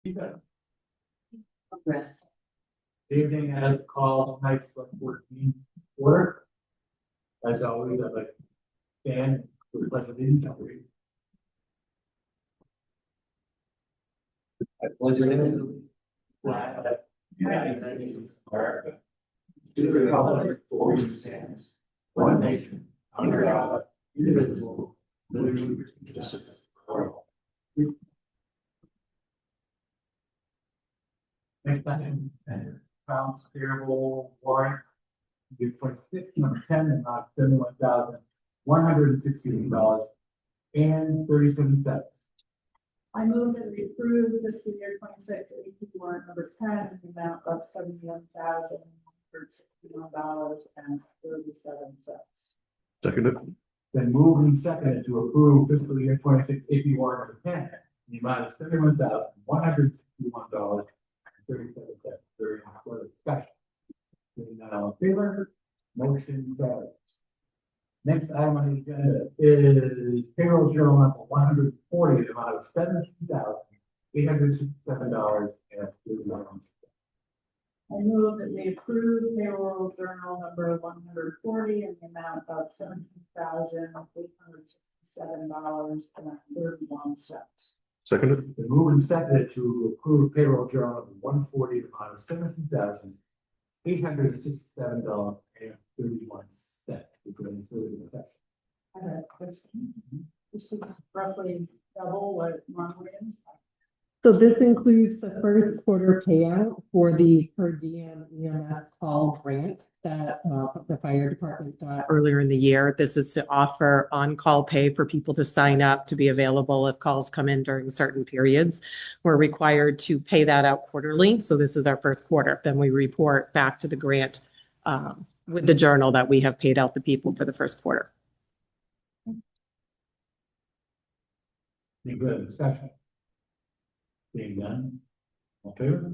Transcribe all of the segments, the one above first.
Yes. Evening as call tonight's select board meeting order. As always, I'd like to stand for the pledge of allegiance. I pledge allegiance to the flag of the United States of America, to the republic for which it stands, one nation, under God, indivisible, with liberty and justice for all. Next item, accounts payable warrant. Year 26, number 10, and not $71,168.37. I move that we approve fiscal year 26 AP warrant number 10, in the amount of $71,161.37. Seconded. Then moved and seconded to approve fiscal year 26 AP warrant number 10, in the amount of $71,161.37. Very further discussion. Seeing none, all in favor? Motion carries. Next item on the agenda is payroll journal number 140, the amount of $17,867.31. I move that we approve payroll journal number 140 in the amount of $17,867.31. Seconded. The move and seconded to approve payroll journal number 140, the amount of $17,867.31. I have a question. This is roughly double what normally is. So this includes the first quarter payout for the per diem EMS call grant that the fire department got earlier in the year. This is to offer on-call pay for people to sign up to be available if calls come in during certain periods. We're required to pay that out quarterly. So this is our first quarter. Then we report back to the grant with the journal that we have paid out the people for the first quarter. Any further discussion? Being done. All in favor?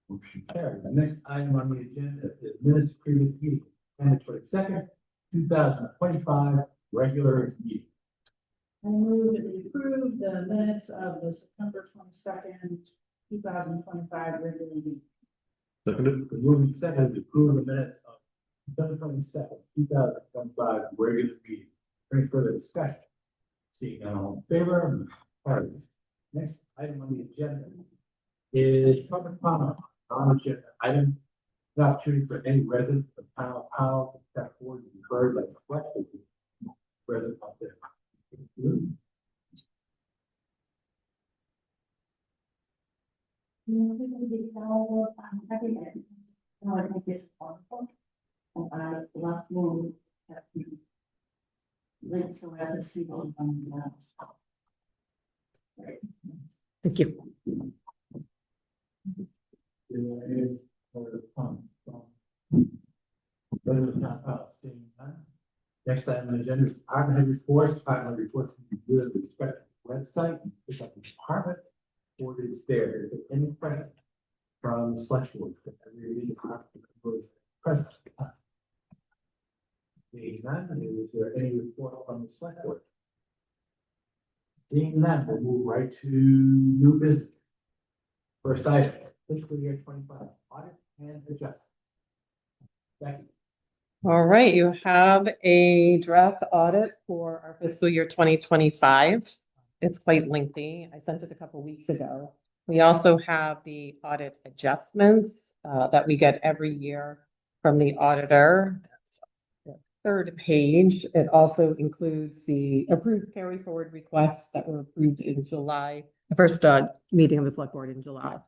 Motion carried. The next item on the agenda is minutes of previous meeting, September 22nd, 2025, regular meeting. I move that we approve the minutes of the September 22nd, 2025 regular meeting. Seconded. The moving second to approve the minutes of September 22nd, 2025, regular meeting. Any further discussion? Seeing none, all in favor? Motion carried. Next item on the agenda is public comment on agenda item. The opportunity for any resident of town of to step forward and be heard like collectively resident of their. Last move. Link to where the people Thank you. Any further comment from resident of town hall? Seeing none. Next item on the agenda is department head reports. Department reports can be viewed at the respective website. Pick up the department or it's there. Is there any question from the select board? Every department was present. Seeing none, is there any report from the select board? Seeing none, we'll move right to new business. First item, fiscal year 25, audit and adjustment. Becky. All right, you have a draft audit for our fiscal year 2025. It's quite lengthy. I sent it a couple weeks ago. We also have the audit adjustments that we get every year from the auditor. That's the third page. It also includes the approved carry forward requests that were approved in July, the first meeting of the select board in July.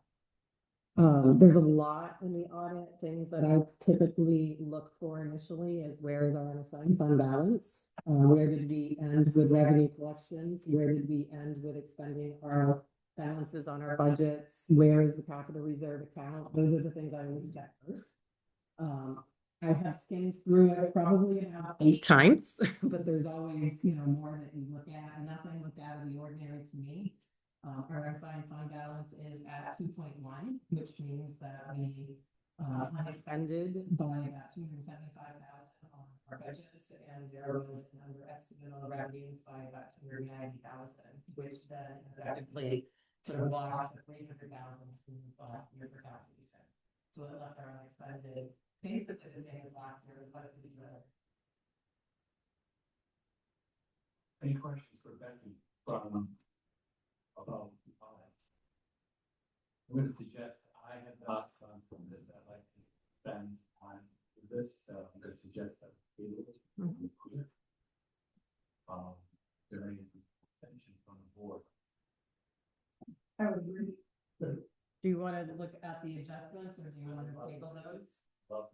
There's a lot in the audit, things that I typically look for initially is where is our unassigned fund balance? Where did we end with revenue collections? Where did we end with expending our balances on our budgets? Where is the capital reserve account? Those are the things I always check first. I have skimmed through it probably about 8 times, but there's always, more that you look at and nothing looked out of the ordinary to me. Our unassigned fund balance is at 2.1, which means that we unexpended by about $275,000 on our budgets, and there was an underestimate on revenues by about $290,000, which then effectively sort of lost the 300,000 year for taxation. So it left our unexpended basically the same as last year, but it's a bit better. Any questions for Becky from about the audit? I'm going to suggest I have not gone from this. I'd like to spend time with this, so I'm going to suggest that we table this. Is there any attention from the board? I would agree. Do you want to look at the adjustments or do you want to table those? Well,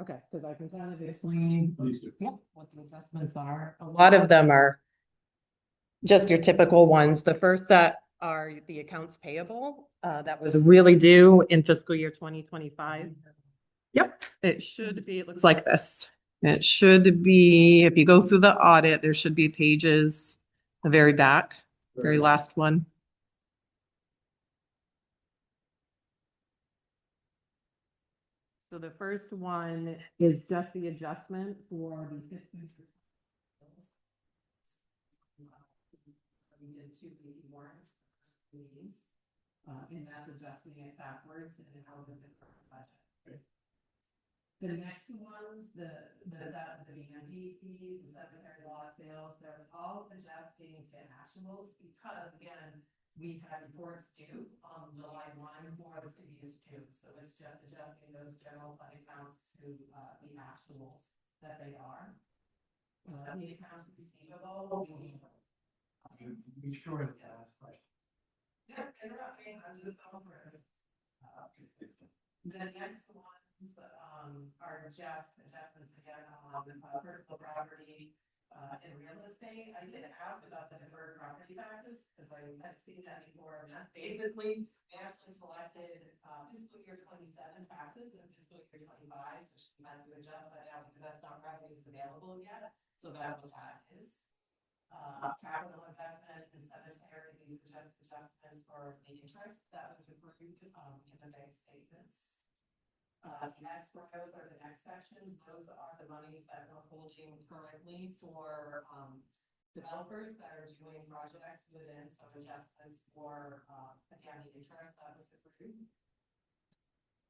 Okay, because I can kind of explain please do. what the adjustments are. A lot of them are just your typical ones. The first set are the accounts payable, that was really due in fiscal year 2025. Yep, it should be, it looks like this. It should be, if you go through the audit, there should be pages, the very back, very last one. So the first one is just the adjustment for the fiscal year. We did 2 weekly warrants, meetings, and that's adjusting it backwards and how the different budget. The next ones, the BMP fees, the secondary lot sales, they're all adjusting to actuals because again, we had reports due on July 1 for the previous June. So it's just adjusting those general fund accounts to the actuals that they are. The accounts receivable, Be sure to ask questions. yeah, interrupting, I'm just going for it. The next ones are just adjustments again on personal property and real estate. I did ask about the deferred property taxes because I had seen that before, and that's basically we actually collected fiscal year 27 taxes in fiscal year 25, so she has to adjust that out because that's not revenues available yet. So that's what that is. Capital investment in cemetery, these are just adjustments for the interest that was approved in the bank statements. The escrows are the next sections. Those are the monies that we're holding currently for developers that are doing projects within some adjustments for again the interest that was approved.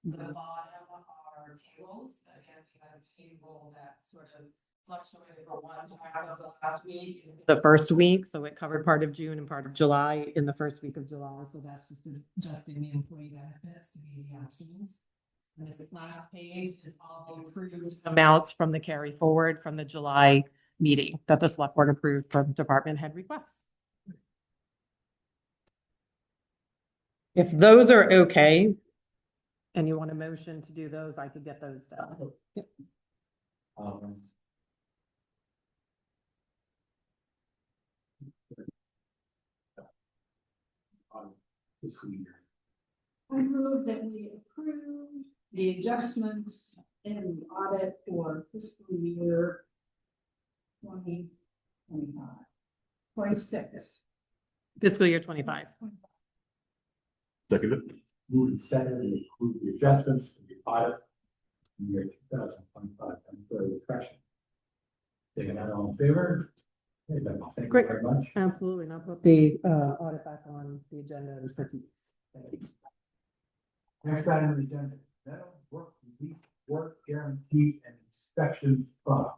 The bottom are payrolls. Again, we had a payroll that sort of fluctuated for one half of the last week. The first week, so it covered part of June and part of July in the first week of July. So that's just adjusting the employee benefits to be the actuals. And this last page is all the approved amounts from the carry forward from the July meeting that the select board approved from department head requests. If those are okay, and you want a motion to do those, I could get those done. Yep. Fiscal year. I move that we approve the adjustments in the audit for fiscal year 2025, 26. Fiscal year 25. Seconded. Moving second, to include the adjustments to the audit in the year 2025. Any further discussion? Taking that all in favor? Okay, then, thank you Great. very much. Absolutely. And I'll put the audit back on the agenda in 50 weeks. Thank you. Next item on the agenda, work guarantee and inspection fund.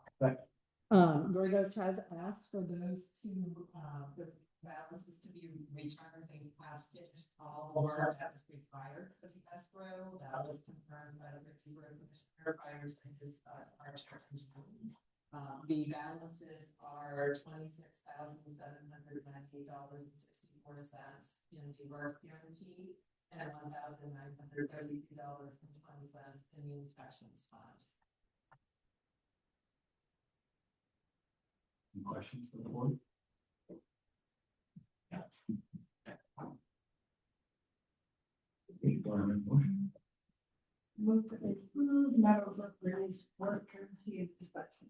Gorgos has asked for those two, the balances to be returned. They have finished all the work that was required for the escrow. That was confirmed by the Ricky's Road Commissioner prior to his departure in June. The balances are $26,798.64 in the work guarantee and $1,932.20 in the inspections fund. Any questions for the board? Motion. Move that we approve Meadowbrook release work guarantee and inspection.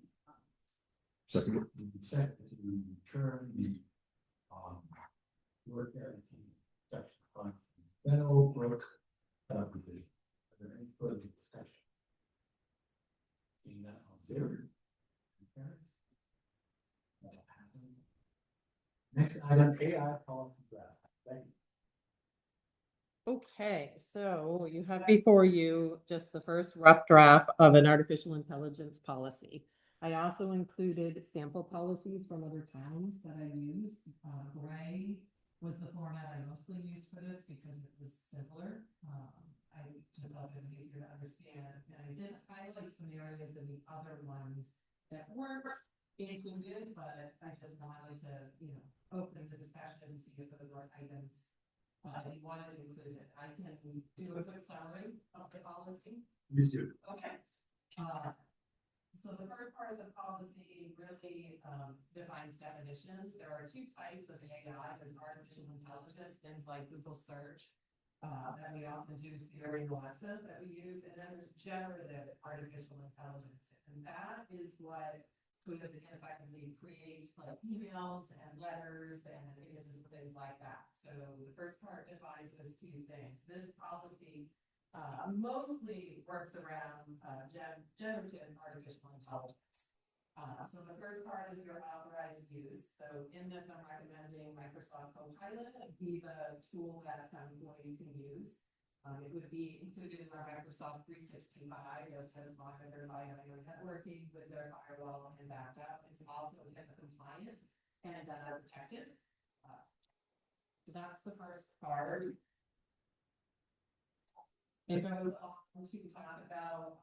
Seconded. Second to return the work guarantee inspection fund from Meadowbrook subdivision. Are there any further discussion? Seeing that on favor? Next item, AI policy draft. Thank you. Okay, so you have before you just the first rough draft of an artificial intelligence policy. I also included sample policies from other towns that I used. Gray was the format I mostly used for this because it was simpler. I just felt it was easier to understand. And I did highlight some areas in the other ones that weren't included, but I just wanted to, open the discussion to see if those were items you wanted included. I can do a quick summary of the policy. You do. Okay. So the first part of the policy really defines definitions. There are two types of AI. There's artificial intelligence, things like Google search that we often do, Siri and Alexa that we use, and then there's generative artificial intelligence, and that is what could effectively creates like emails and letters and images and things like that. So the first part defines those two things. This policy mostly works around generative artificial intelligence. So the first part is your authorized use. So in this, I'm recommending Microsoft Copilot be the tool that employees can use. It would be included in our Microsoft 365 that's monitored by IO networking with their firewall and backup. It's also HIPAA compliant and protected. So that's the first part. It goes on to talk about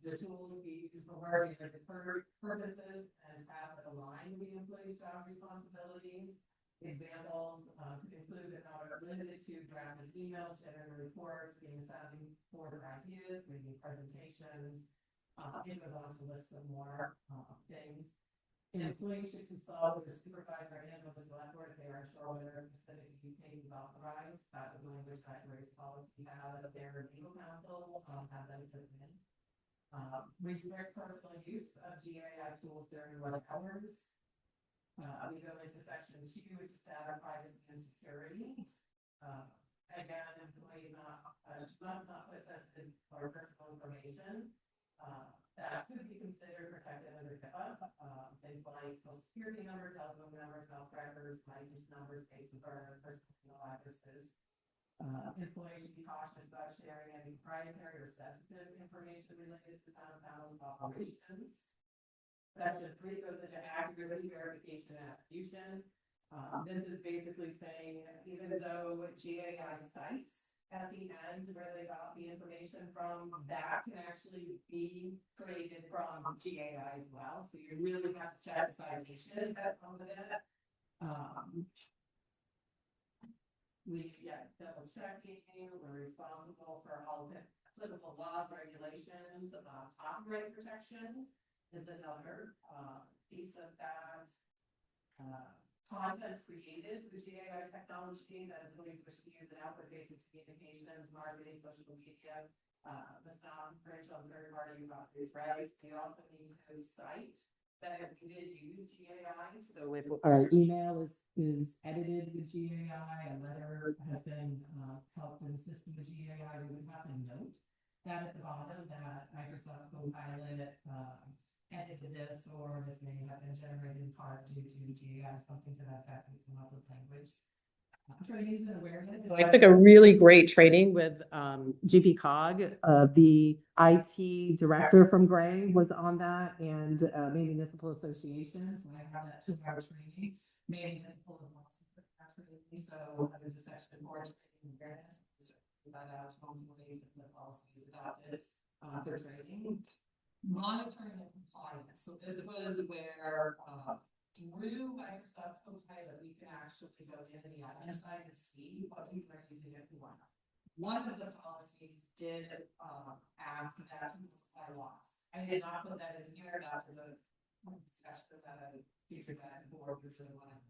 the tools we use for work and the purposes and tasks that align with the employee's job responsibilities. Examples could include but not limited to drafting emails, generating reports, being sounding board of ideas, reading presentations. It goes on to list some more things. Employees should consult with the supervisor and with the select board if they are unsure whether a specific use case is authorized. That was language that Grace policy had of their legal counsel, have them put in. Resource personal use of GAI tools during work hours. We go into section 2, which is data privacy and security. Again, employees must not put sensitive or personal information that could be considered protected under HIPAA. Things like social security number, telephone numbers, health records, license numbers, dates of birth, personal email addresses. Employees should be cautious about sharing any proprietary or sensitive information related to the town panel's operations. Section 3 goes into accuracy verification and attribution. This is basically saying, even though GAI cites at the end where they got the information from, that can actually be created from GAI as well. So you really have to check the citations that come with it. Double checking. We're responsible for all applicable laws, regulations, copyright protection is another piece of that. Content created with GAI technology that employees wish to use in outward-facing communications, marketing, social media, must not infringe on third-party rights. We also need to cite that we did use GAI. So if our email is edited with GAI, a letter has been helped and assisted with GAI, we would have to note that at the bottom that Microsoft Copilot edited this, or this may have been generated in part due to GAI, something to that effect. We come up with language. Trainings and awareness. So I took a really great training with GP Cog. The IT director from Gray was on that, and Maine Municipal Association. So I have that 2-hour training. Maine Municipal is also training. So I was a section 4 training awareness. So that out to employees if the policy is adopted for training. Monitoring and compliance. So this was where through Microsoft Copilot, we can actually go into the admin side and see what people are using it for. One of the policies did ask that people supply logs. I did not put that in here. That was a discussion that I featured that board really wanted.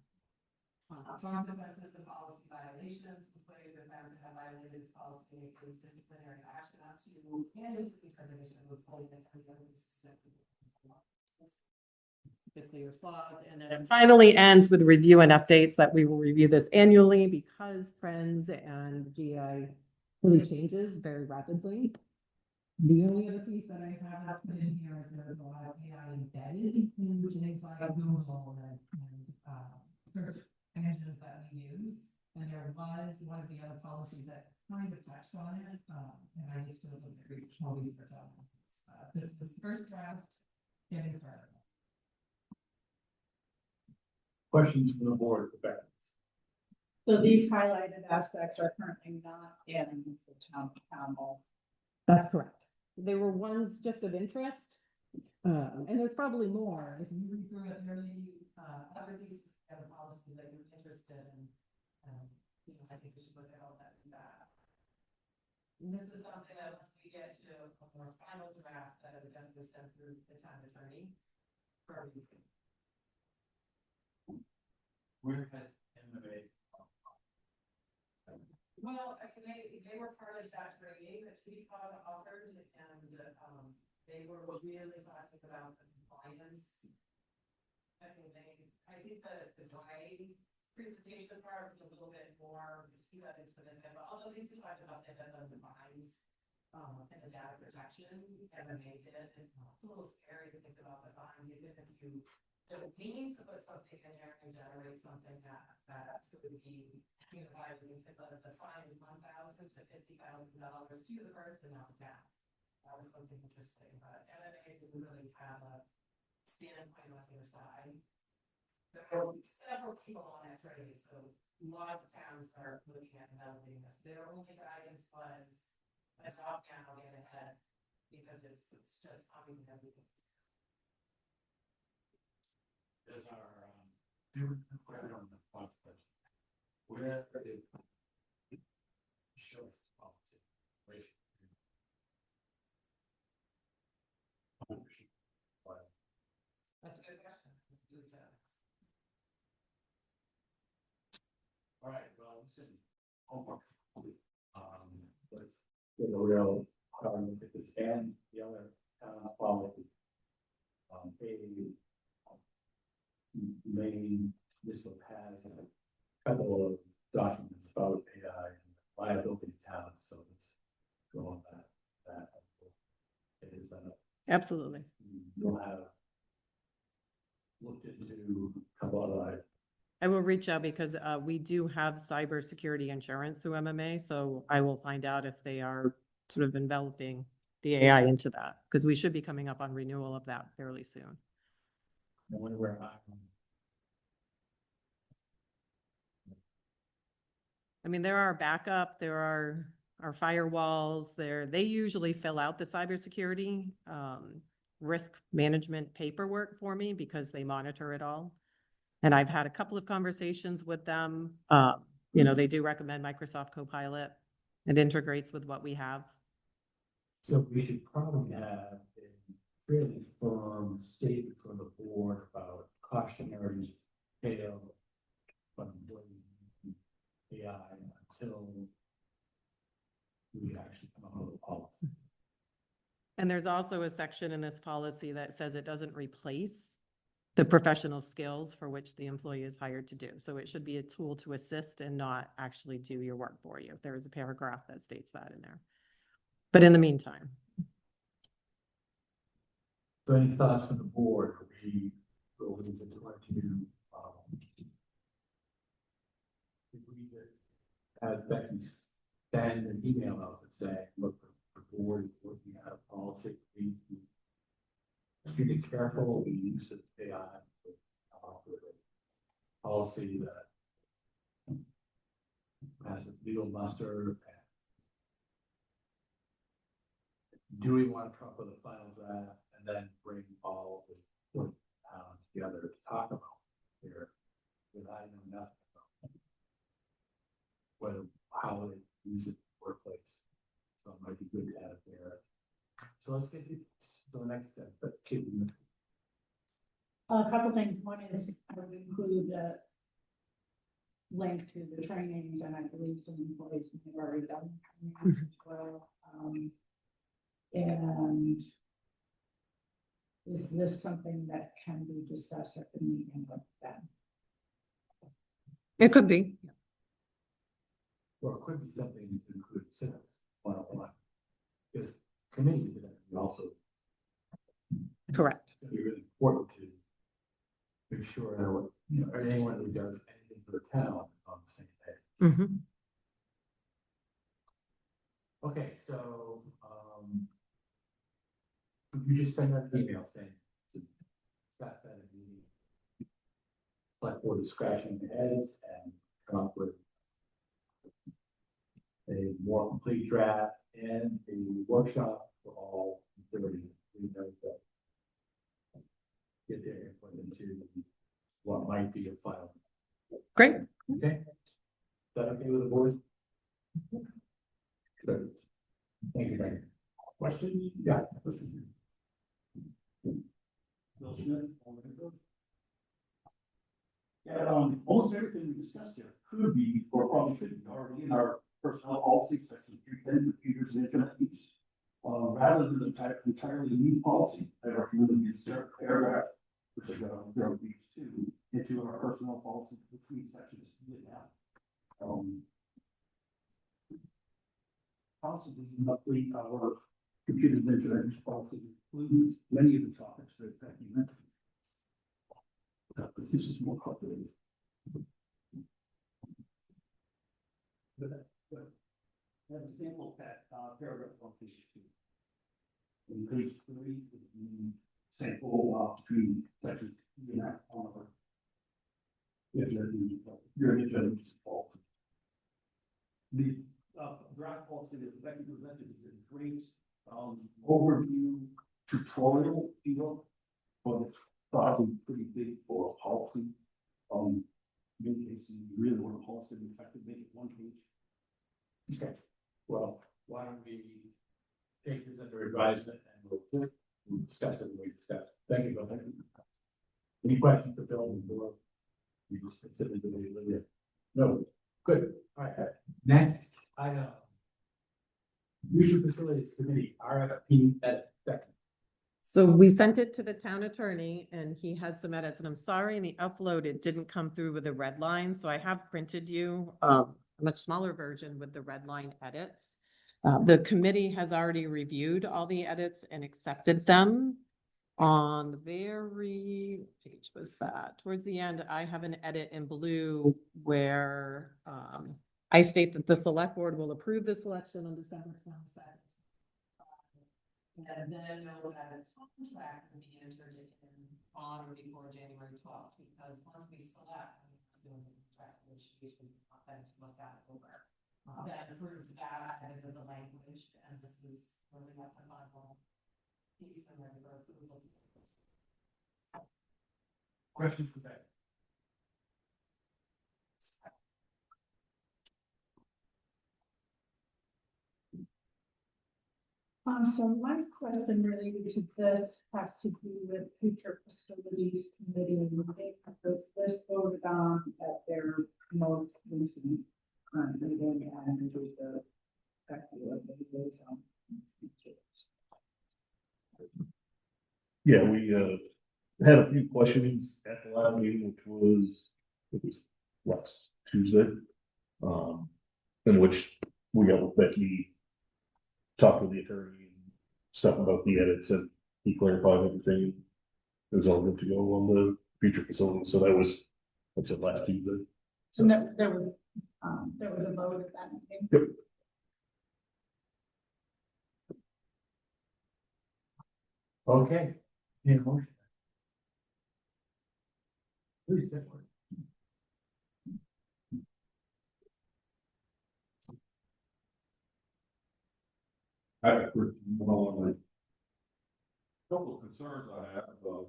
Consequences of policy violations. Employees are found to have violated this policy and includes disciplinary action up to and determination of employees that are consistent with the clear flaws. And then it finally ends with review and updates that we will review this annually because trends and GI really changes very rapidly. The only other piece that I have put in here is there's a lot of AI embedded in things like Google and search engines that we use. And there was one of the other policies that kind of touched on it, and I need to do a little bit of more research on it. This is first draft, getting started. Questions from the board, Rebecca? So these highlighted aspects are currently not in the town hall. That's correct. There were ones just of interest, and there's probably more. If you read through it, there may be other pieces of policies that you're interested in. You know, I think we should look at all that and that. And this is something that once we get to a more final draft, that I would definitely send through the town attorney for review. Where has MMA? Well, I mean, they were part of that training that TVCog offered, and they were really talking about the compliance. I think the gray presentation part was a little bit more, he got into the, although they talked about the fines, and the data protection, and then they did, and it's a little scary to think about the fines, even if you mean to put something in there and generate something that's going to be, you know, the fine is $1,000 to $50,000 to the person out of town. That was something interesting, but MMA didn't really have a standpoint on their side. There were several people on that training, so lots of towns are looking at developing this. Their only guidance was adopt now, get ahead, because it's just coming and everything. Does our, I don't know, where is insurance policy? That's a good question. All right, well, listen, homework. Let's get a real hard look at this and the other policy. Main, this will have a couple of documents about AI and liability talent, so let's go on that. It is, Absolutely. you'll have looked into a couple of items. I will reach out because we do have cybersecurity insurance through MMA, so I will find out if they are sort of enveloping the AI into that, because we should be coming up on renewal of that fairly soon. When we're I mean, there are backup, there are our firewalls there. They usually fill out the cybersecurity risk management paperwork for me because they monitor it all. And I've had a couple of conversations with them. You know, they do recommend Microsoft Copilot. It integrates with what we have. So we should probably have a fairly firm statement from the board about cautionary tale from AI until we actually come up with a policy. And there's also a section in this policy that says it doesn't replace the professional skills for which the employee is hired to do. So it should be a tool to assist and not actually do your work for you. There is a paragraph that states that in there. But in the meantime. So any thoughts from the board? We will leave it to have Becky send an email out and say, look, the board is looking at a policy. We be careful. We use AI with a policy that has a legal muster. Do we want to come up with a final draft and then bring all the together to talk about here without knowing nothing about whether how they use it in the workplace? So it might be good to have it there. So let's get to the next step. But A couple things. One is I would include a link to the trainings, and I believe some employees have already done trainings as well. And is this something that can be discussed at the meeting with them? It could be. or it could be something to include citizens one-on-one. Because committees are also Correct. it's going to be really important to make sure that anyone who does anything for the town is on the same page. Okay, so, you just send out an email saying to discuss that in meeting. Select board discretion heads and come up with a more complete draft and a workshop for all 30. We know that. Get their input into what might be a final. Great. Okay? Is that okay with the board? Good. Thank you, Frank. Question? Yeah. Bill Schmidt, Alderman. Yeah, almost everything we discussed here could be, or probably should be already in our personnel policy section, 310, computers and internet use. Rather than entirely new policy, I recommend we insert a paragraph, which is there on page 2, into our personnel policy between sections we have. Possibly update our computer and internet use policy includes many of the topics that you mentioned. But this is more complicated. Have a sample that paragraph on page 2. In page 3, the sample between sections you and on our. Your agenda is false. The draft policy that Becky presented is a great overview tutorial, but it's probably pretty big for a policy. In many cases, you really want a policy to be effective, make it one page. Okay, well, why don't we take this under advisement and we'll discuss it when we discuss. Thank you, Bill. Any questions for Bill before we just consider the way we live? No, good. All right, next item. Usual Facilities Committee, RFP at second. So we sent it to the town attorney and he had some edits, and I'm sorry, in the upload, it didn't come through with a red line, so I have printed you a much smaller version with the red line edits. The committee has already reviewed all the edits and accepted them. On the very page was that, towards the end, I have an edit in blue where I state that the select board will approve the selection on December 22nd. And then know that a contract will be entered in on or before January 12th, because once we select, we have to do a contract negotiation, then to look that over. That approved that, edited the language, and this is really not the final piece and ready for approval. Questions for that? So my question related to this has to do with future facilities committee and I think this voted on at their most recent meeting and it was the Yeah, we had a few questions at the last meeting, which was, it was last Tuesday. In which we got with Becky, talked with the attorney and stuff about the edits, and he clarified everything. It was all good to go on the future facility, so that was, like I said, last Tuesday. So, And there was a vote at that meeting. Yep. Okay, need a motion. Please, that word. I have a couple of concerns I have, with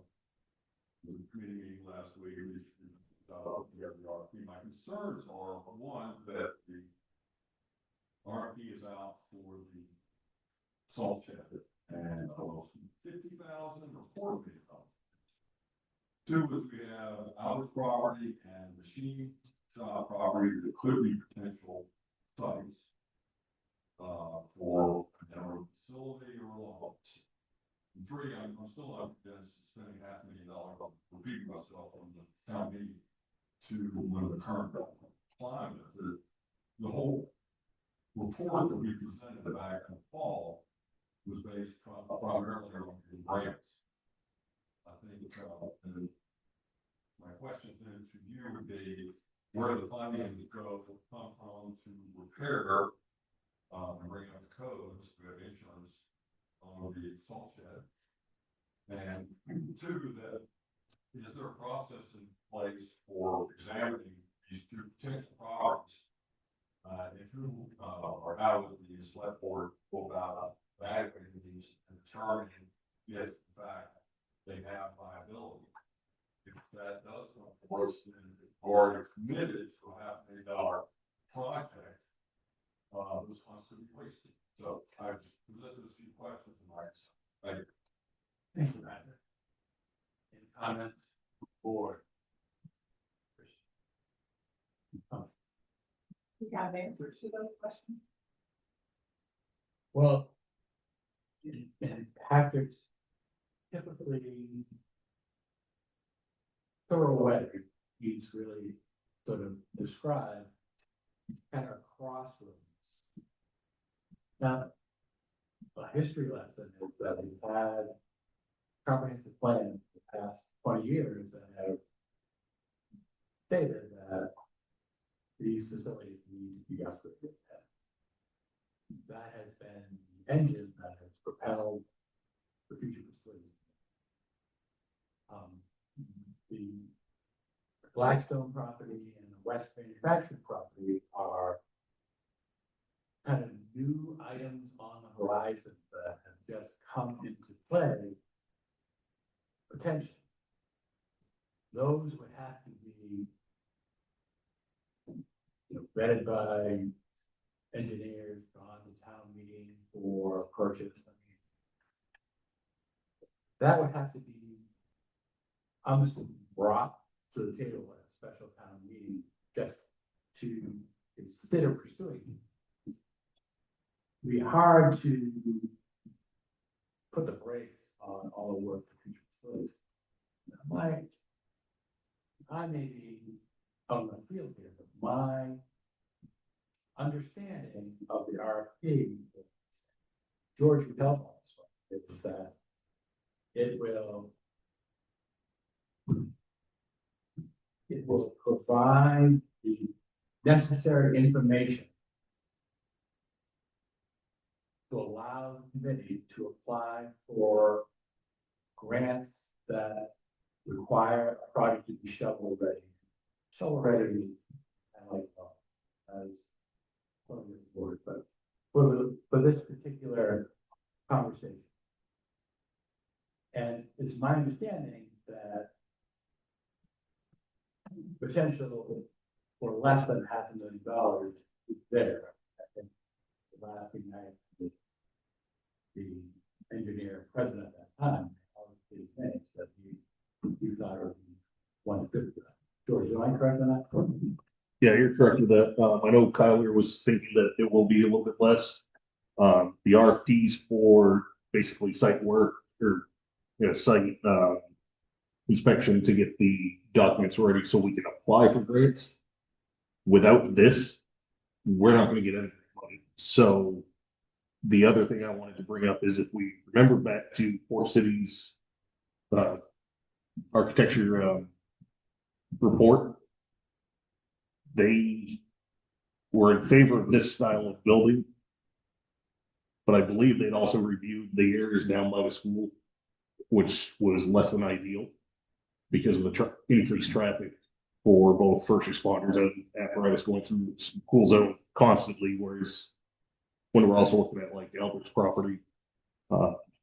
the committee meeting last week, my concerns are, one, that the RFP is out for the salt shed and almost 50,000 or 40,000. Two is we have our property and machine shop property that could be potential sites for a general facility or a law. And three, I'm still not against spending $500,000 repeating myself on the town meeting to one of the current climate. The whole report that we presented back in the fall was based primarily on grants. I think, and my question then to you would be, where the funding go come from to repair and bring up the codes, we have insurance on the salt shed. And two, that is there a process in place for examining these two potential properties? And who, or how would the select board go about evaluating these and determining if in fact they have viability? If that does come for us, then we've already committed to a $500,000 project. This funds could be wasted. So I've presented a few questions in my, thank you. Thank you, Roger. Any comments or? You have answers to those questions? Well, in Patrick's typically thorough way, he's really sort of described kind of crossroads. Now, a history lesson is that we've had comprehensive plans for the past 20 years that have stated that these facilities need to be upgraded. That has been the engine that has propelled the future facilities. The Blackstone property and the West Manufacturing property are kind of new items on the horizon that have just come into play. Potentially, those would have to be, vetted by engineers, gone to town meeting for purchase. I mean, that would have to be, I'm assuming, brought to the table at a special town meeting just to consider pursuing. It'd be hard to put the brakes on all the work for future facilities. I may be out in the field here, but my understanding of the RFP, George would help us, is that it will provide the necessary information to allow the committee to apply for grants that require a project to be shovel ready. Shovel ready means, I like as one of the board, but for this particular conversation. And it's my understanding that potential for less than $500,000 is there. I think the last thing the engineer president at that time, obviously, said he thought it would be 150. George, am I correct on that? Yeah, you're correct with that. I know Kyler was thinking that it will be a little bit less. The RFPs for basically site work or, site, inspection to get the documents ready so we can apply for grants. Without this, we're not going to get any money. So the other thing I wanted to bring up is if we remember back to Port City's architecture report, they were in favor of this style of building, but I believe they'd also reviewed the areas down by the school, which was less than ideal because of the increased traffic for both first responders and apparatus going through the school zone constantly. Whereas when we're also looking at like Albert's property,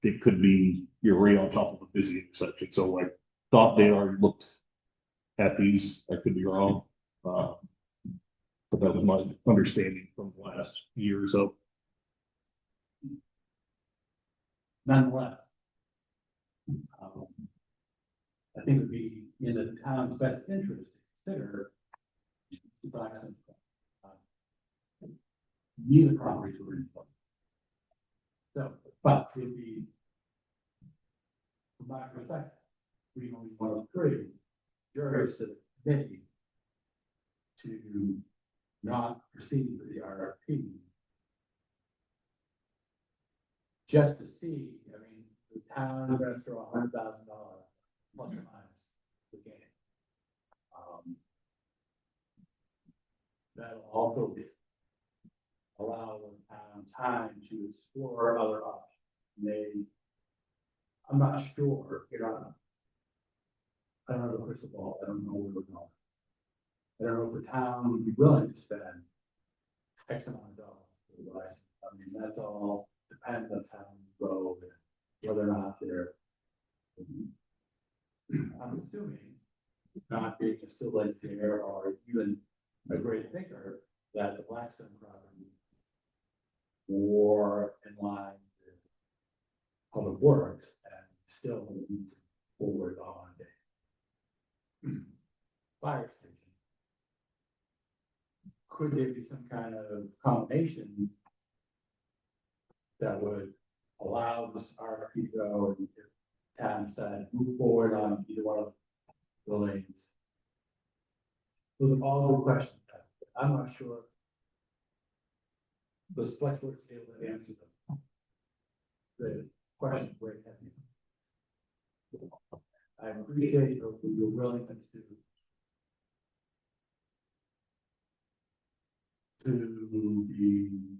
it could be you're right on top of a busy intersection. So I thought they already looked at these. I could be wrong. But that was my understanding from the last year or so. Nonetheless, I think it would be in the town's best interest to consider neither properties were in place. So, but it would be, from my perspective, we only want to three jurors to the committee to not proceed with the RFP. Just to see, I mean, the town is going to throw $100,000 plus or minus the game. That'll also allow the town time to explore other options. I'm not sure, I don't know the crystal ball, I don't know where we're going. I don't know if the town would be willing to spend X amount of dollars for the license. I mean, that's all dependent on how we grow and whether or not they're. I'm assuming, not being a still engineer or even a great thinker, that the Blackstone property more in line with public works and still move forward on a fire station. Could there be some kind of combination that would allow this RFP to go and if town decided to move forward on either one of the buildings? Those are all good questions. I'm not sure the select board is able to answer them. The question is very heavy. I appreciate your willingness to be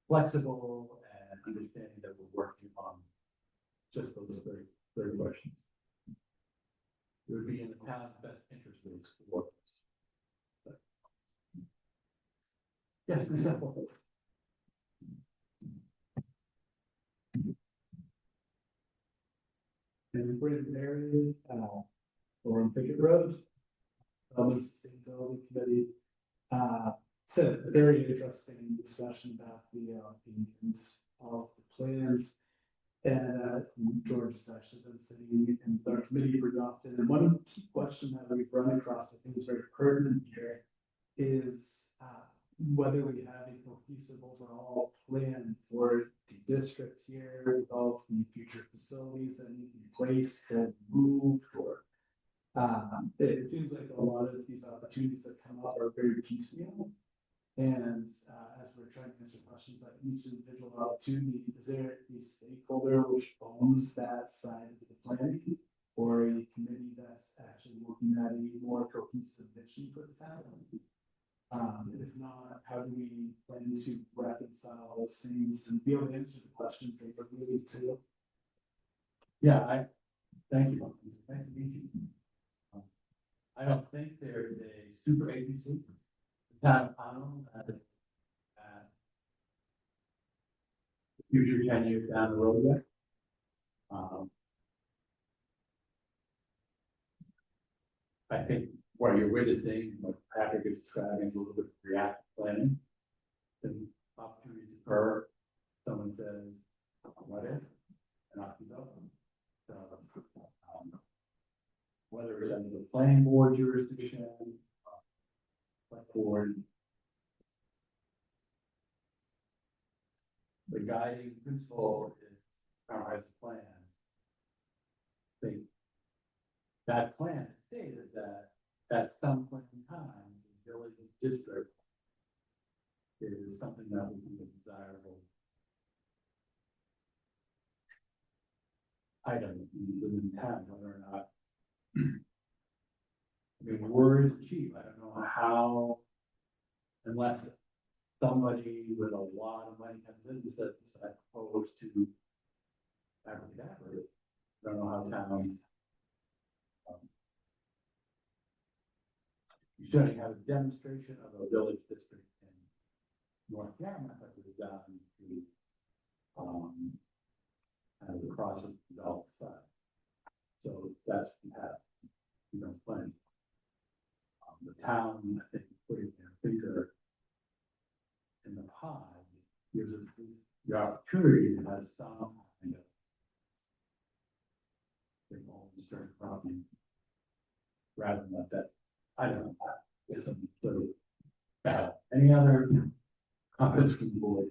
flexible and understanding that we're working on just those 30 questions. It would be in the town's best interest to explore. But- Yes, Ms. Apple. And Brandon Marion, or on Pickett Road. On the Sustainability Committee, it's a very interesting discussion about the opinions of the plans. And George has actually been sitting in our committee pretty often, and one key question that we've run across, I think is very pertinent here, is whether we have a cohesive overall plan for the district here with all of the future facilities that need to be placed and moved, or it seems like a lot of these opportunities that come up are very piecemeal. And as we're trying to answer questions about each individual opportunity, is there a stakeholder which owns that side of the planning, or a committee that's actually looking at a more cohesive vision for the town? If not, how do we plan to reconcile those things and be able to answer the questions that we're really to? Yeah, thank you. Nice to meet you. I don't think there is a super agency. The town of Pownell at the future 10 years down the road yet. I think what you're witnessing, what Patrick is describing, is a little bit of reactive planning. The opportunities occur, someone says, what if? And off you go. So, whether it's under the planning board jurisdiction, select board. The guiding principle is our plan. I think that plan stated that at some point in time, the village district is something that would be a desirable item within town, whether or not. I mean, words cheap. I don't know how, unless somebody with a lot of money comes in and says, I propose to abracadabra. I don't know how town. You certainly have a demonstration of a village district in North Yarmouth that was done to kind of the process developed side. So that's what we have, plan. The town, I think, putting their finger in the pie gives us the opportunity to have some kind of thing on certain property rather than let that. I don't know. I guess I'm sort of bad. Any other comments from the board?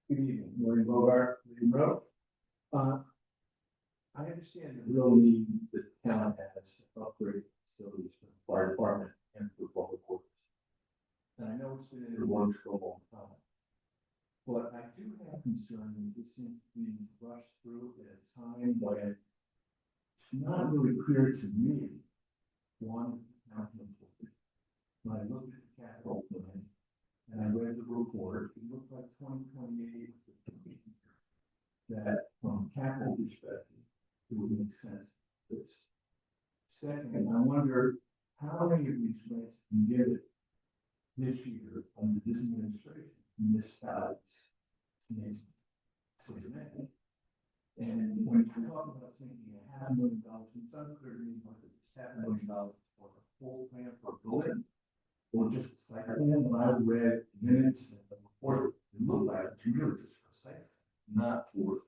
Good evening, Maureen Bogart, William Road. I understand the real need that the town has to upgrade facilities for the fire department and for public works. And I know it's been in the works for a long time. But I do have concern that this seems to be rushed through at a time when it's not really clear to me, one, how to implement it. When I looked at the capital plan and I read the report, it looked like 2028 was the year that from a capital perspective, it would make sense. This. Second, I wonder how many of these grants can get it this year under this administration, municipalities. And when you talk about thinking $500,000, it's unclear to me whether it's $7 million for a full plan for a building. Or just like when I read minutes and the report, it looked like it's really just for a site, not for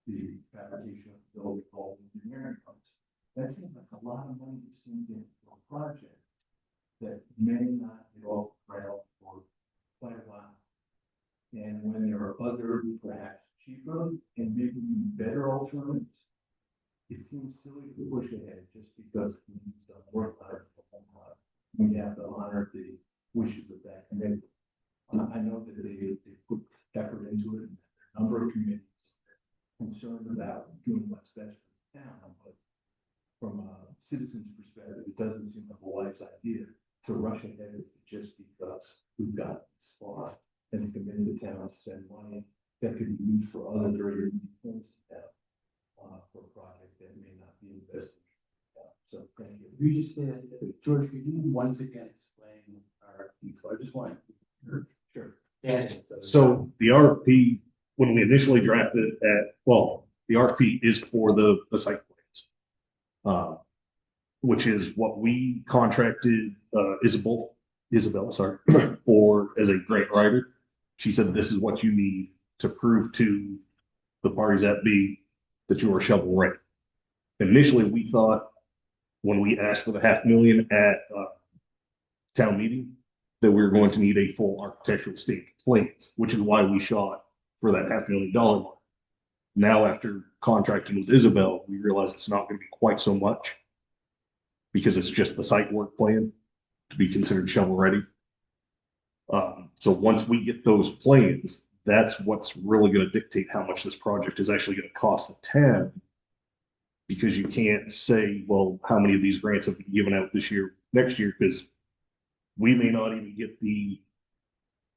the fabrication of the building, all the engineering costs. That seems like a lot of money to sink into a project that may not get off the ground for quite a while. And when there are other perhaps cheaper and maybe even better alternatives, it seems silly to push ahead just because we've done work on it for a long time. We have to honor the wishes of that committee. I know that they put effort into it, and a number of committees concerned about doing what's best for the town, but from a citizen's perspective, it doesn't seem like a wise idea to rush ahead just because we've got this spot and commit the town to spend money that could be used for other very unique things to have for a project that may not be invested. So thank you. You just said, George, could you once again explain our, I just want. Sure. Yeah. So the RFP, when we initially drafted it the RFP is for the site plans. Which is what we contracted, Isabel, sorry, for as a grant writer. She said, this is what you need to prove to the parties that be that you are shovel ready. Initially, we thought when we asked for the $500,000 at town meeting, that we were going to need a full architectural state plans, which is why we shot for that $500,000 mark. Now, after contracting with Isabel, we realize it's not going to be quite so much because it's just the site work plan to be considered shovel ready. So once we get those plans, that's what's really going to dictate how much this project is actually going to cost the town. Because you can't say, well, how many of these grants have been given out this year, next year, because we may not even get the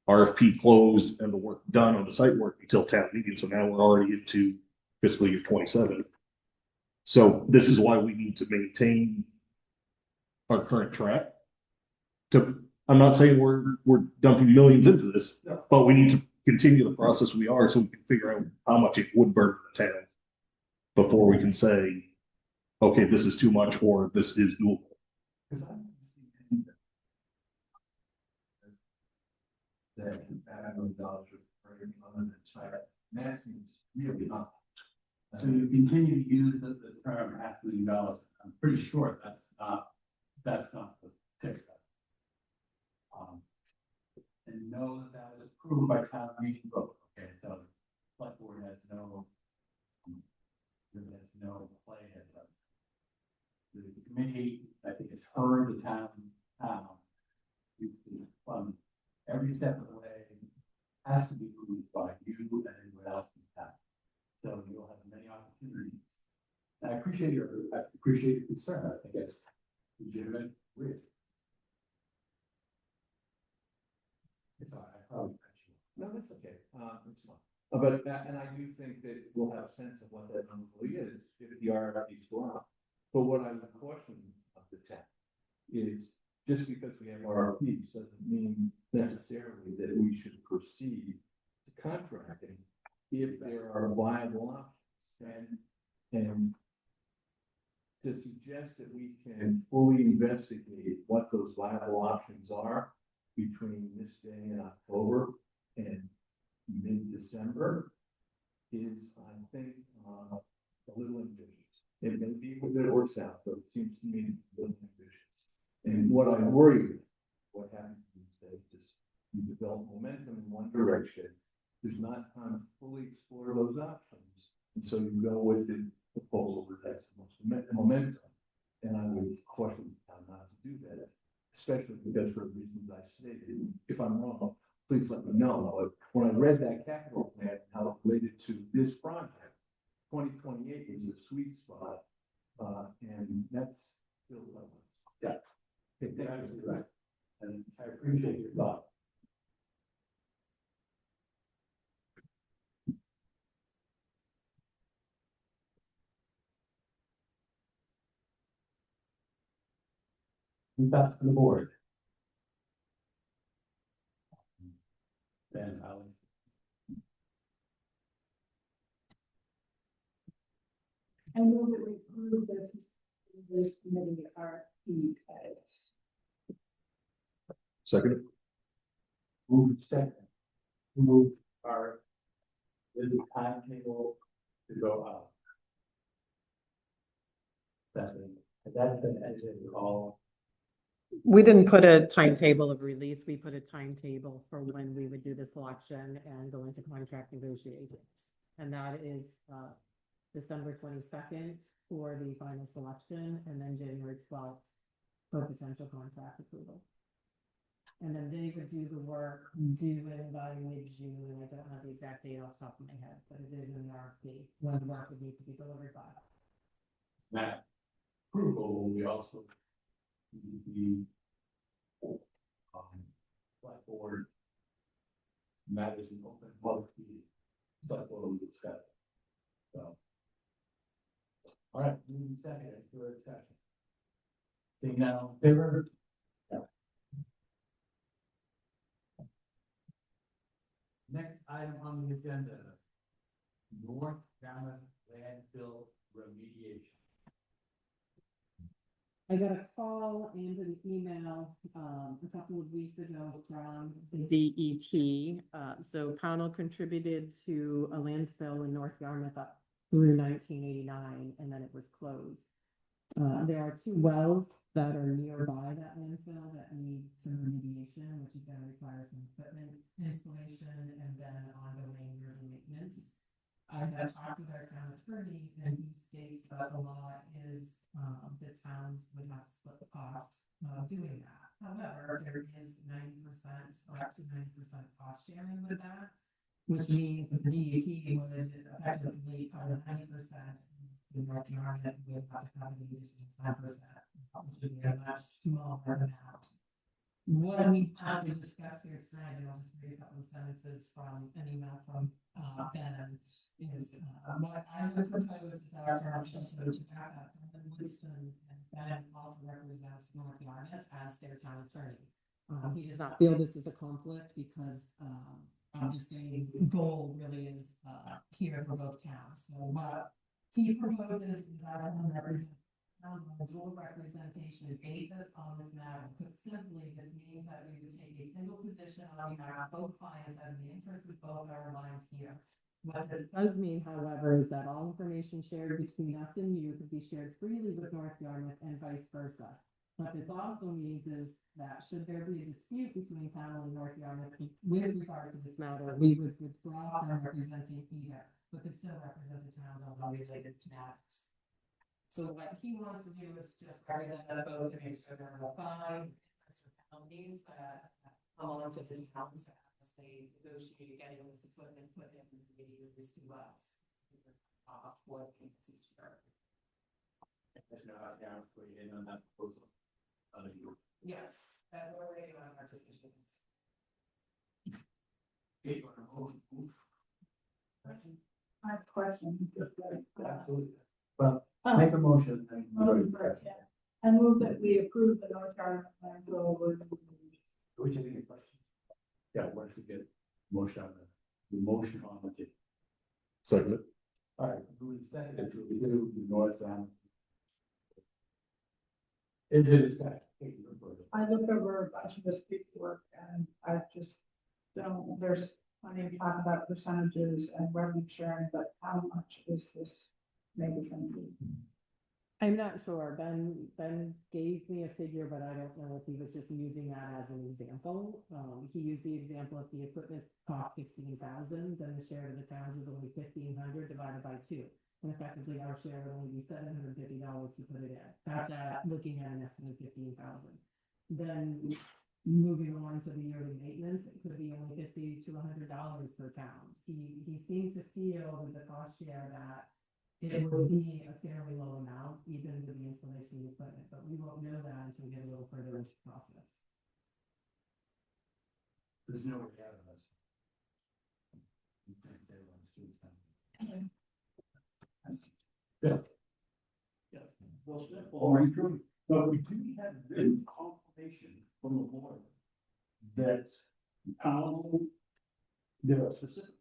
RFP closed and the work done on the site work until town meeting. So now we're already into fiscal year 27. So this is why we need to maintain our current track. I'm not saying we're dumping millions into this, but we need to continue the process we are so we can figure out how much it would burden the town before we can say, okay, this is too much or this is doable. Because I don't see that $500,000 for every on that site, that seems really high. So you continue to use the term $500,000. I'm pretty sure that's not the ticket. And know that was approved by town meeting vote. Okay, so select board has no play in it. The committee, I think, has heard the town. Every step of the way has to be approved by you and anyone else in town. So you'll have many opportunities. And I appreciate your concern. I think it's legitimate. Weird. It's all right. I probably cut you. No, that's okay. It's fine. But, and I do think that we'll have a sense of what that number really is if the RFPs go out. But what I would caution of the town is just because we have RFPs doesn't mean necessarily that we should proceed to contracting if there are viable options. And to suggest that we can fully investigate what those viable options are between this day in October and mid-December is, I think, a little ambitious. It may be that it works out, but it seems to me a little ambitious. And what I worry about, what happens these days is you develop momentum in one direction. There's not time to fully explore those options. And so you go with the proposal that has the most momentum. And I would caution the town not to do that, especially because for the reasons I stated. If I'm wrong, please let me know. But when I read that capital plan, how it related to this project, 2028 is a sweet spot, and that's still. Yeah. You're absolutely right. And I appreciate your thought. Back to the board. Ben, Alan. I move that we approve this committee RFP as Second, Move second. Move our. With the timetable to go out. That's been edited all. We didn't put a timetable of release. We put a timetable for when we would do the selection and go into contract negotiations. And that is December 22nd for the final selection, and then January 12th for potential contract approval. And then they would do the work due in by mid-June. I don't have the exact date off the top of my head, but it is in the RFP when the work would need to be delivered by. That approval, we also. The. Select board. Matters in open public meeting. Select board will discuss. So. All right, moving second, for discussion. Seeing now, favor? Next item on the agenda. North Yarmouth landfill remediation. I got a call and an email a couple of weeks ago from the DEP. So Pownell contributed to a landfill in North Yarmouth up through 1989, and then it was closed. There are 2 wells that are nearby that landfill that need some remediation, which is going to require some equipment installation and then ongoing yearly maintenance. I have talked with our town attorney, and he states that the law is the towns would have to split the cost of doing that. However, there is 90% or up to 90% cost sharing with that, which means that the DEP would effectively cover 90%. The North Yarmouth would have to cover the additional 10%, which would be a much smaller amount. What we have to discuss here tonight, and I'll just read a couple of sentences from an email from Ben, is what I would propose is our firm also to back up Ben Woodson, and Ben also represents North Yarmouth as their town attorney. He does not feel this is a conflict because I'm just saying the goal really is here for both towns. So what he proposes is our firm represent on a dual representation basis on this matter. Put simply, this means that we would take a single position on behalf of both clients as the interests of both are aligned here. What this does mean, however, is that all information shared between us and you could be shared freely with North Yarmouth and vice versa. What this also means is that should there be a dispute between Pownell and North Yarmouth with regard to this matter, we would withdraw from representing either, but could still represent the towns on unrelated matters. So what he wants to do is just represent both to make sure there are 5 counties that come on to the towns as they negotiate getting this equipment put in these 2 wells. Cost for the each year. There's no out down for you in on that proposal. Yeah, that we're waiting on our decisions. Okay, on a motion. I have a question. Absolutely. Well, make a motion. And I move that we approve the North Yarmouth landfill. Which is any question? Yeah, once we get motion on the motion on the table. second, All right, moving second to review the North Yarmouth. Is it discussion? I looked over a bunch of this paperwork and I just don't, there's plenty of talk about percentages and revenue sharing, but how much is this maybe going to be? I'm not sure. Ben gave me a figure, but I don't know if he was just using that as an example. He used the example if the equipment cost 15,000, then the share of the towns is only 1,500 divided by 2. And effectively our share would only be $750 to put it in. That's at looking at an estimate of 15,000. Then moving on to the yearly maintenance, it could be only $50 to $100 per town. He seemed to feel with the cost share that it would be a fairly low amount, even with the installation of the equipment, but we won't know that until we get a little further into the process. There's no way out of this. You can't say one student. Bill. Yeah, well, simple, very true, but we do have written confirmation from the board that Powell, there's a specific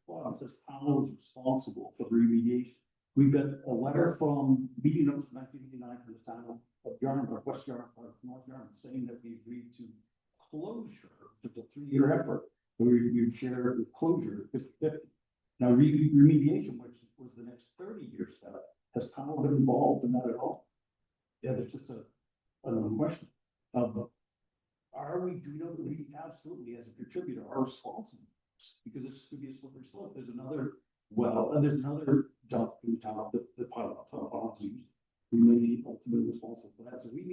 clause that says Powell is responsible for the remediation. We've got a letter from meeting notes in 1989 to the town of Yarmouth, West Yarmouth, North Yarmouth, saying that we agreed to closure, which is a 3-year effort, where we share the closure 50/50. Now, remediation, which was the next 30-year step, has Powell been involved in that at all? Yeah, there's just another question. Are we, do we know that we absolutely, as a contributor, are responsible? Because this could be a slippery slope. There's another, there's another dump in town, the pilot, we may be ultimately responsible for that. So we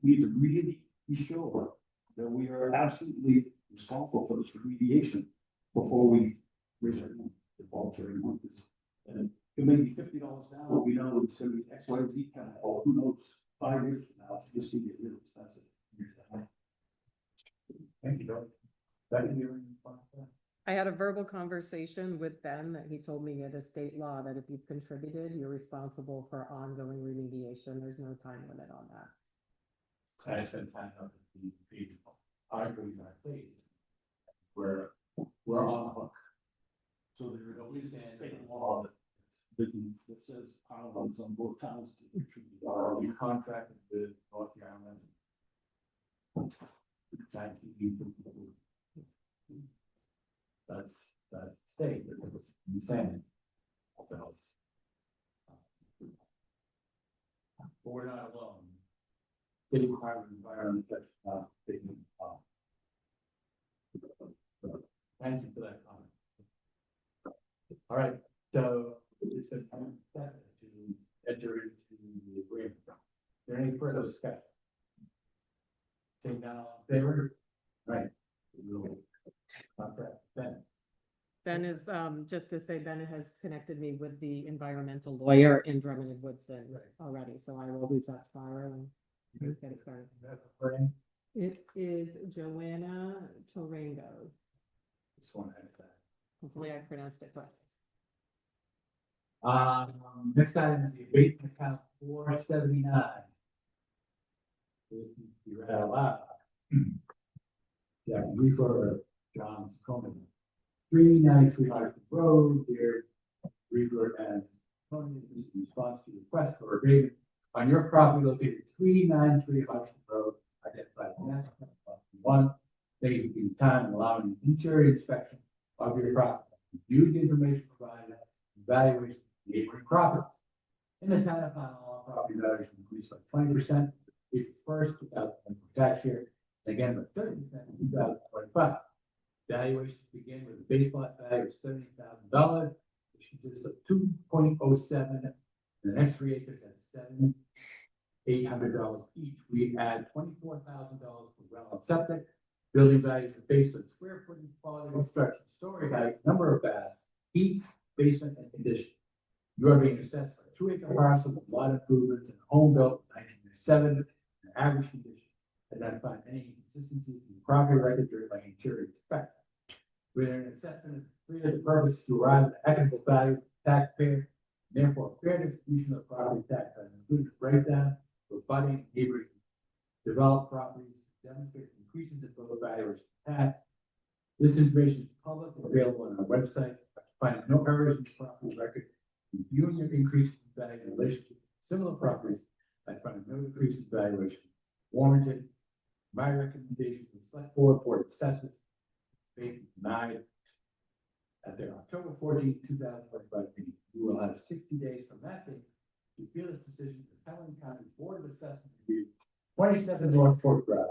need to really be sure that we are absolutely responsible for this remediation before we raise our hand, the voluntary month. And it may be $50 now, but we know it's gonna be X, Y, Z kind of, or who knows, 5 years from now, this could get really expensive. Thank you, Bill. Becky, you I had a verbal conversation with Ben that he told me it is state law that if you've contributed, you're responsible for ongoing remediation. There's no time limit on that. I spent time on the people, arguing our case. We're on the hook. So there at least a state law that says Powell is on both towns to contribute. Are we contracted with North Yarmouth? That's state, I'm saying. So, but we're not alone. City requirement environment that's not taking off. Thank you for that comment. All right, so it's been time to enter into the agreement. Is there any further discussion? Seeing none, all in favor? Right. We'll contract Ben. Ben is, just to say, Ben has connected me with the environmental lawyer in Drummond and Woodson already, so I will reach out tomorrow and get it started. That's a plan. It is Joanna Torango. Just want to add that. Hopefully I pronounced it correctly. Next item is the abatement account 479. You read out loud. Yeah, refer John's Coleman. 393 Hartford Road, here, Reaper and Tony, this is in response to the request for abatement on your property located 393 Hartford Road, identified as 1. Thank you for your time and allowing an interior inspection of your property. Review the information provided, evaluation of neighboring properties. In the town of Pownell, all property values increased by 20%, April 1st, 2024 tax year, and again by 30% in 2025. Valuations begin with a base lot value of $70,000, which consists of 2.07, and the next 3 acres at $7,800 each. We add $24,000 for well and septic. Building values are based on square footage, quality of construction, story height, number of baths, heat, basement, and condition. You are being assessed for a 2-acre parcel with lot improvements and a home built in 1907, an average condition. Identify any inconsistencies in the property record during my interior inspection. With an assessment of the purpose to arrive at the equitable value of the taxpayer, therefore fair distribution of property tax, including a breakdown for budding neighboring developed properties, demonstrate increases in total value of tax. This information is public and available on our website. Finding no errors in the property record, reviewing your increase in value in relation to similar properties, I find no increase in valuation warranted. My recommendation to the select board of assessments is denied at their October 14, 2025 meeting. You will have 60 days from that date to appeal this decision to the Pelham County Board of Assessment Review, 27 North Fort Drive,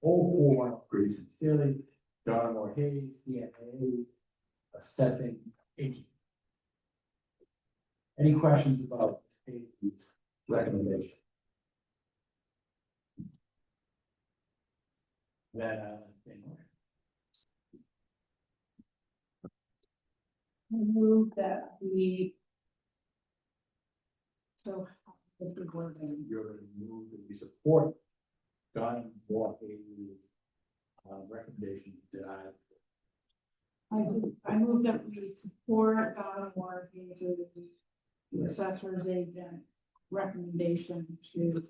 041 upgrades in Sealy, John Moore Hayes, DNA, assessing agent. Any questions about the state's recommendation? That, thing. Move that we. So, what's the wording? You're going to move that we support Don Walker's recommendation that I move that we support Donna Morgan's assessor's agent recommendation to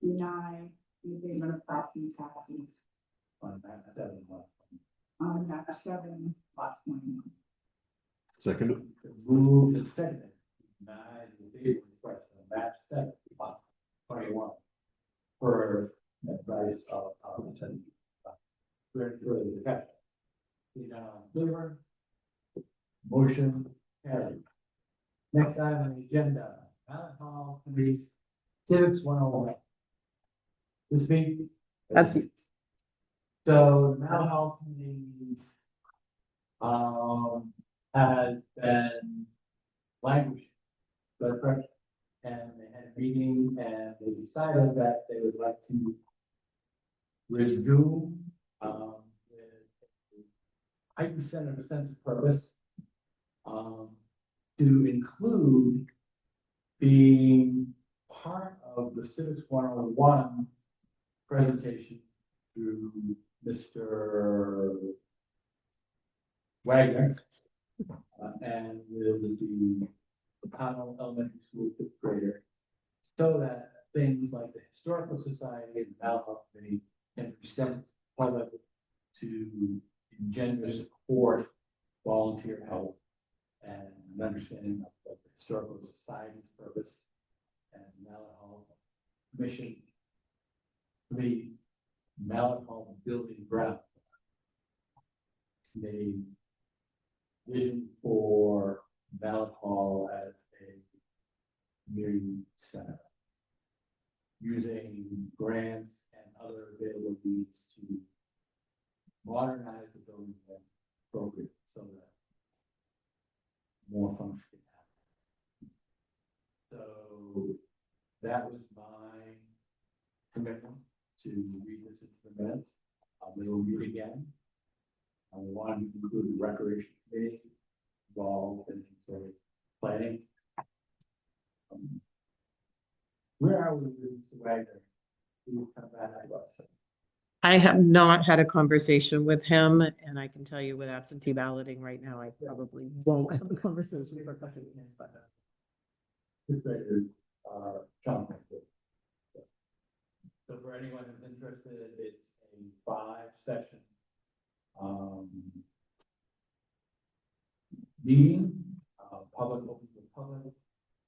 deny the abatement of property taxes on that, seven months. on map 7, lot 21. Second, Move and second. Deny the abatement request on map 7, lot 21. For advice of, further discussion. Favor. Motion carried. Next item on the agenda, Allen Hall Committee Civics 101. This week. That's- So the Mount Hall Committee has been languishing. But correct, and they had a meeting and they decided that they would like to resume, with a heightened sense of purpose, to include being part of the Civics 101 presentation to Mr. Wagner, and with the Connell Elementary School fifth grader, so that things like the Historical Society and the Malheur Committee can present public to engender support, volunteer help, and an understanding of the Historical Society's purpose and Malheur mission. The Malheur Building Ground Committee vision for Malheur as a community center, using grants and other available means to modernize the building when appropriate, so that more function can happen. So that was my commitment to read this into the minutes. We will meet again. I wanted to include the recreation committee involved in sort of planning. Where are we with Mr. Wagner? He will come back, I guess. I have not had a conversation with him, and I can tell you with absentee balloting right now, I probably won't have a conversation for a couple of weeks, but. Fifth graders are jumping. So for anyone who's interested, it's a 5-session meeting, public, open to the public,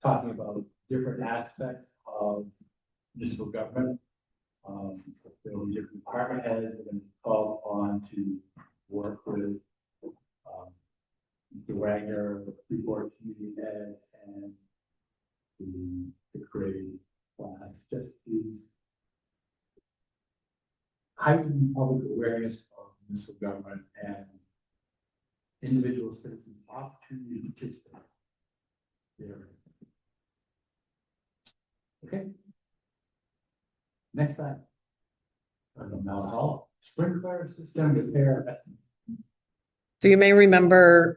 talking about different aspects of municipal government. There will be different department heads that are going to be called on to work with Mr. Wagner, the Freeport community heads, and the creative plan. Just is heightened public awareness of municipal government and individual citizens' opportunity to participate there. Okay. Next time. Mount Hall sprinkler system repair estimate. So you may remember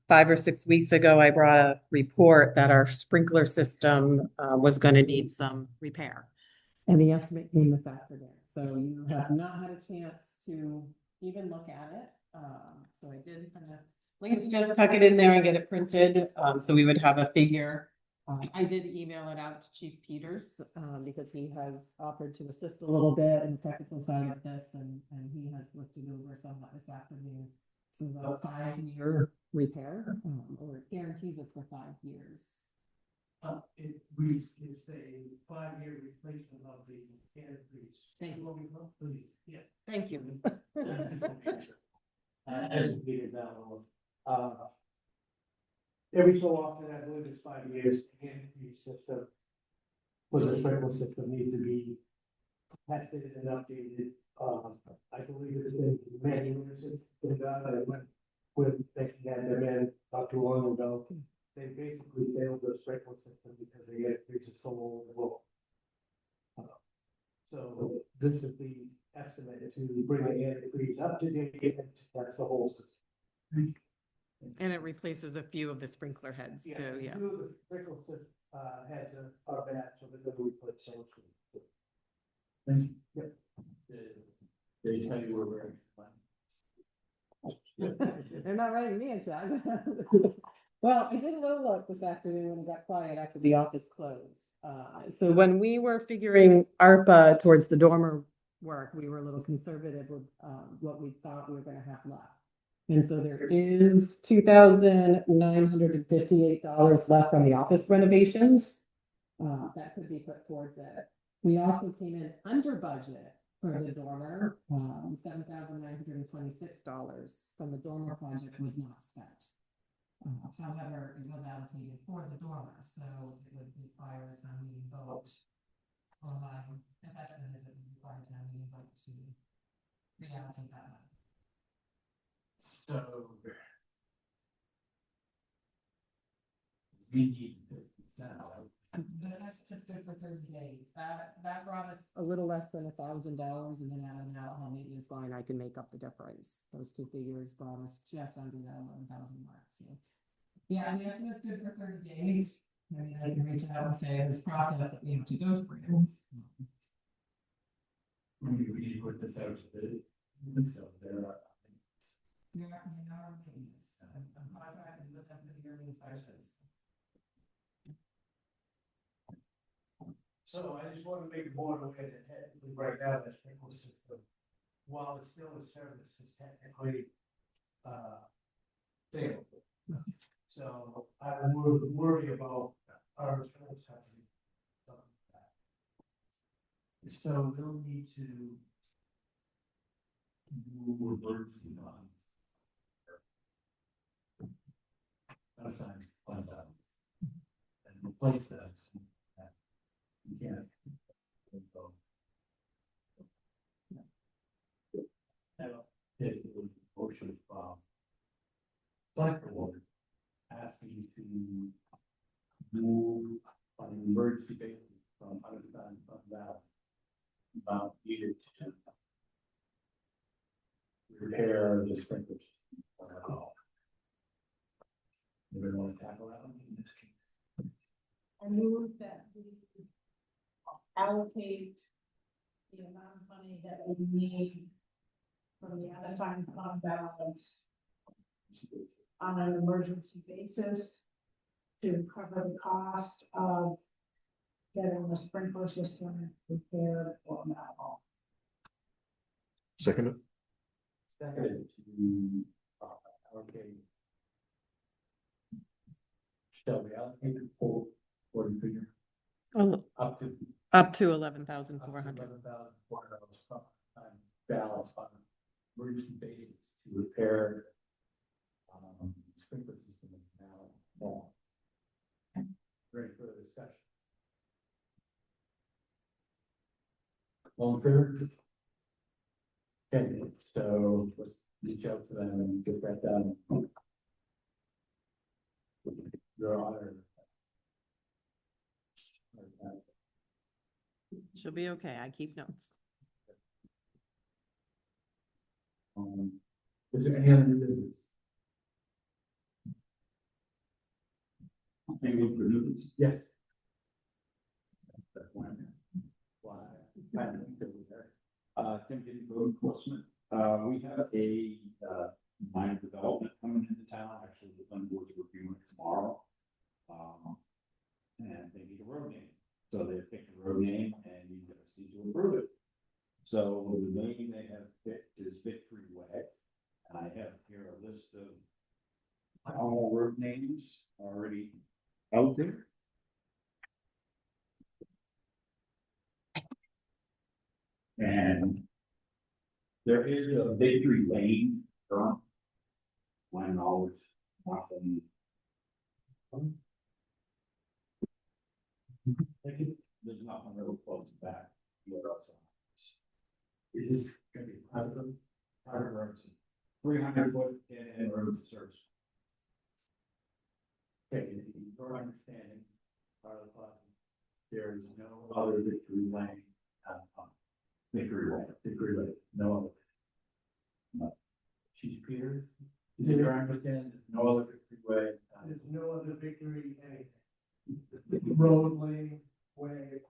5 or 6 weeks ago, I brought a report that our sprinkler system was going to need some repair. And the estimate came this afternoon. So you have not had a chance to even look at it. So I did kind of like to just tuck it in there and get it printed. So we would have a figure. I did email it out to Chief Peters because he has offered to assist a little bit in the technical side of this, and he has looked it over somewhat this afternoon. This is a 5-year repair, or it guarantees us for 5 years. It's a 5-year replacement of the increase. Thank you. Please, yeah. Thank you. As we get down, every so often, I believe it's 5 years, the increase system for the sprinkler system needs to be tested and updated. I believe it's been many years since it's been done. I went with Becky had them in not too long ago. They basically failed the sprinkler system because they had increases so low. So this is the estimate to bring the antifreeze up to date, that's the whole system. And it replaces a few of the sprinkler heads too, yeah. Two of the sprinkler heads are bad, so they're gonna replace those. Thank you. Yep. They tell you where we're at. They're not writing me a check. Well, I did a little look this afternoon when it got quiet after the office closed. So when we were figuring ARPA towards the dormer work, we were a little conservative with, what we thought we were gonna have left. And so there is $2,958 left from the office renovations. That could be put towards it. We also came in under budget for the dormer, $7,926 from the dormer project was not spent. However, it was allocated for the dormer, so it would require a town meeting vote. Or my assessment is it would require a town meeting vote to reallocate that money. So. We need 50%. But that's good for 30 days. That brought us a little less than $1,000, and then out of the home maintenance line, I can make up the difference. Those two figures brought us just under that 11,000 mark. So, yeah, the estimate's good for 30 days. I mean, I can reach out and say there's a process that we have to go through. We need to put this out to bid. So there are. Yeah, our maintenance. I'm contracted with them for the yearly inspections. So I just want to make a board aware that technically right now, that sprinkler system, while it's still in service, is technically, failed. So I would worry about our insurance having something like that. So we'll need to. Do emergency on. Assign fund balance. And replace that. You can't. It was motion from. Select board asking to move on an emergency basis from unassigned fund balance. About needed to. Repair the sprinklers. Anybody want to tackle that one? I move that we allocate the amount of money that we need from the unassigned fund balance on an emergency basis to cover the cost of getting the sprinkler system repaired or not. Second, Seconded to allocate. Shall we allocate the full forty figure up to Up to 11,400. $11,400 from balance on an emergency basis to repair. Sprinkler system in now. Ready for the discussion? All in favor? Okay, so let's reach out to them and get that done. Your honor. She'll be okay. I keep notes. Is there any other new business? Any for new business? Yes. That's one. Why? Tim Getty, code enforcement. We have a, minor development coming into town, actually, the fund board's reviewing it tomorrow. And they need a road name, so they picked a road name and you guys need to approve it. So the name they have picked is Victory Way, and I have here a list of all road names already out there. And there is a Victory Lane, when always often. There's nothing really close to that. Is this gonna be positive? Private roads, 300-foot in road service. Okay, your understanding, part of the there is no other Victory Lane. Victory Way. Victory Lane, no other. Chief Peters, is it your understanding, there's no other Victory Way? There's no other victory, anything. Road, lane, way.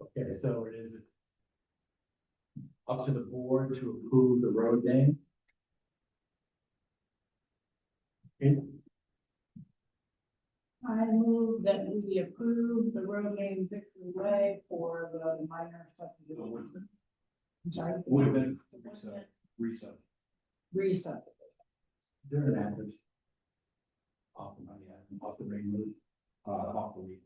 Okay, so it is up to the board to approve the road name. Okay, I move that we approve the road name Victory Way for the minor subdivision. I'm sorry. Would have been reset. Reset. is there an address? Off the main road. Off the week.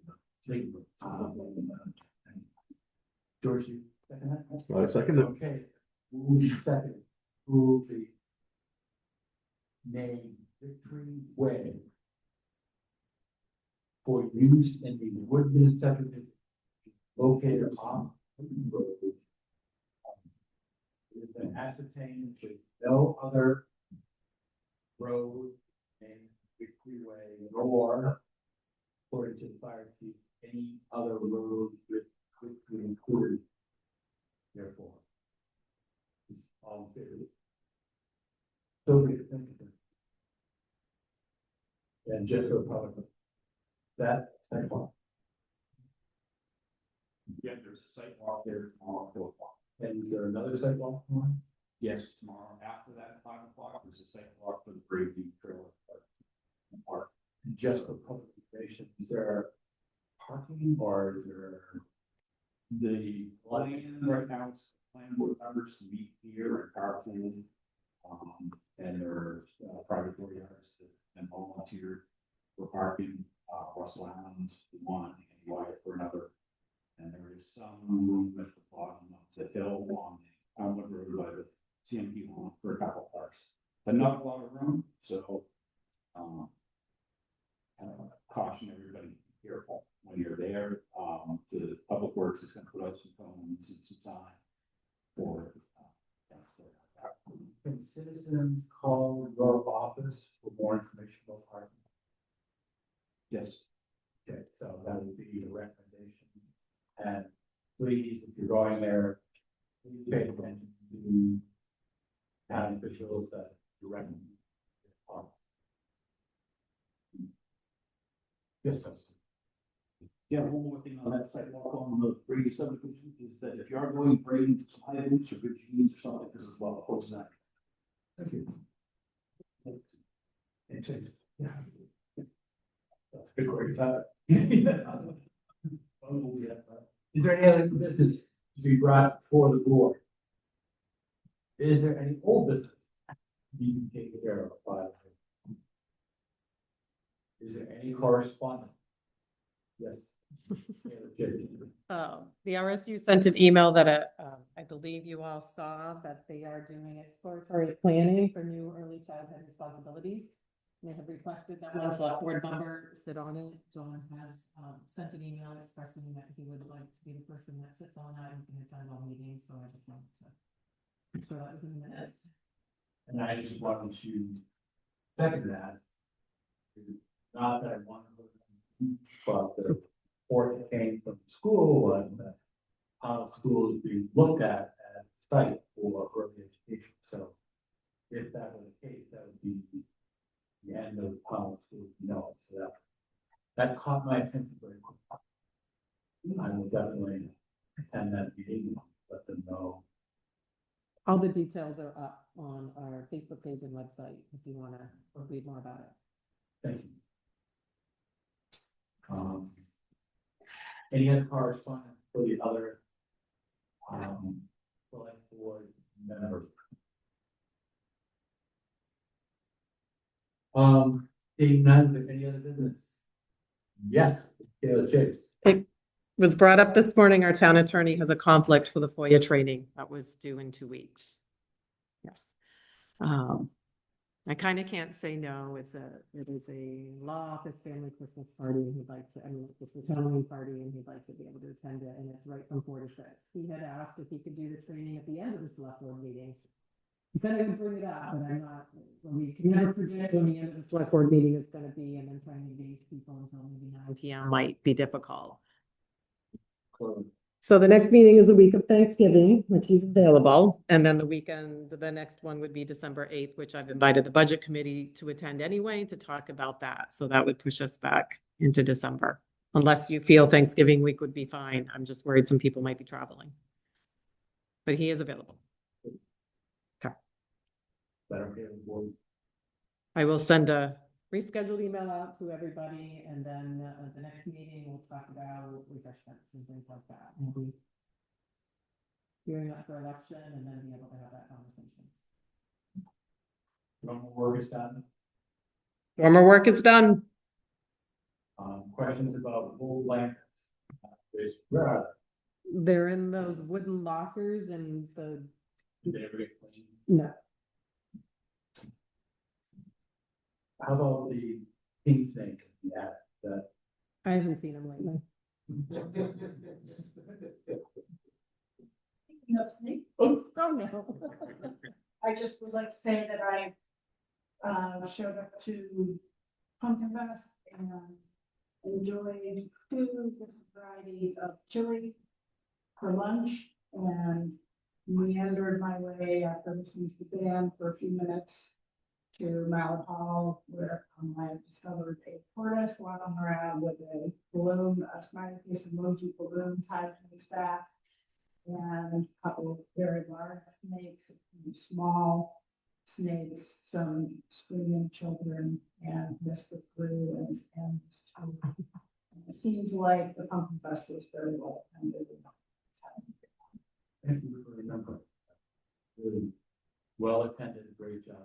George, you second that? I second it. Okay, move second, approve the name Victory Way for use in the Woodland subdivision located on Woodland Road. It has been ascertained that no other road named Victory Way, nor according to the fire chief, any other road with Victory included. Therefore. It's all in favor. So we think of it. And just for the public. That sidewalk. Yeah, there's a site walk there tomorrow, 4 o'clock. And is there another sidewalk one? Yes, tomorrow after that, 5 o'clock, there's a site walk for the Braveview Trail. Park. Just for public information, is there parking or is there? The plan right now is plan board members to meet here at Carpool. And there's private door yards and volunteer for parking, Russell Allen's one and Wyatt for another. And there is some room at the bottom of the hill on the Elmwood Road by the CMP lawn for a couple cars, but not a lot of room, so. Caution everybody, be careful when you're there. The Public Works is gonna put out some cones and some sign for. Can citizens call your office for more information about parking? Yes. Okay, so that would be a recommendation. And please, if you're going there, please pay attention to town officials that direct. Yes, Justin. Yeah, one more thing on that sidewalk on the Brady subdivision is that if you are going Brady, some high boots or good jeans or something, this is what the post that. Thank you. Yeah. That's a good word, Tyler. Is there any other business to be brought before the board? Is there any old business you can take care of by? Is there any correspondence? Yes. The RSU sent an email that, I believe you all saw that they are doing exploratory planning for new early childhood responsibilities. They have requested that one select board member sit on it. John has, sent an email expressing that he would like to be the person that sits on that and can attend all meetings, so I just wanted to. So that was in the minutes. And I just wanted to second that. Not that I want to, but the report that came from the school was that how school is being looked at site for early education. So if that were the case, that would be the end of how schools know. So that caught my attention very quickly. I will definitely attend that meeting, let them know. All the details are up on our Facebook page and website if you want to read more about it. Thank you. Any other correspondence for the other select board members? Seeing none, is there any other business? Yes, Taylor Chase. It was brought up this morning, our town attorney has a conflict for the FOIA training that was due in 2 weeks. Yes. I kind of can't say no. It is a law office family Christmas party, and he'd like to, Christmas Halloween party, and he'd like to be able to attend it, and it's right from 4 to 6. He had asked if he could do the training at the end of the select board meeting. He said I would bring it up, but I'm not, we can never predict when the end of the select board meeting is gonna be, and then trying to engage people until maybe 9 PM might be difficult. So the next meeting is the week of Thanksgiving, which is available, and then the weekend, the next one would be December 8th, which I've invited the budget committee to attend anyway to talk about that. So that would push us back into December. Unless you feel Thanksgiving week would be fine. I'm just worried some people might be traveling. But he is available. Better okay with the board? I will send a rescheduled email out to everybody, and then at the next meeting, we'll talk about refreshments and things like that. Maybe gearing up for election and then be able to have that conversation. Normal work is done. Former work is done. Questions about old blankets? Where are They're in those wooden lockers and the, they? Did they ever get cleaned? no, How about the king snake? Yeah, that. I haven't seen them lately. Speaking of snakes, Oh, no. I just would like to say that I showed up to Pumpkin Fest and enjoyed 2 different varieties of chili for lunch and meandered my way after listening to the band for a few minutes to Mallet Hall, where I discovered a tortoise walking around with a balloon, a smiley face emoji balloon tied to his back, and a couple of very large snakes, small snakes, some screaming children, and Mr. Blue and it seems like the Pumpkin Fest was very well attended. Thank you for remembering. Really well attended, great job.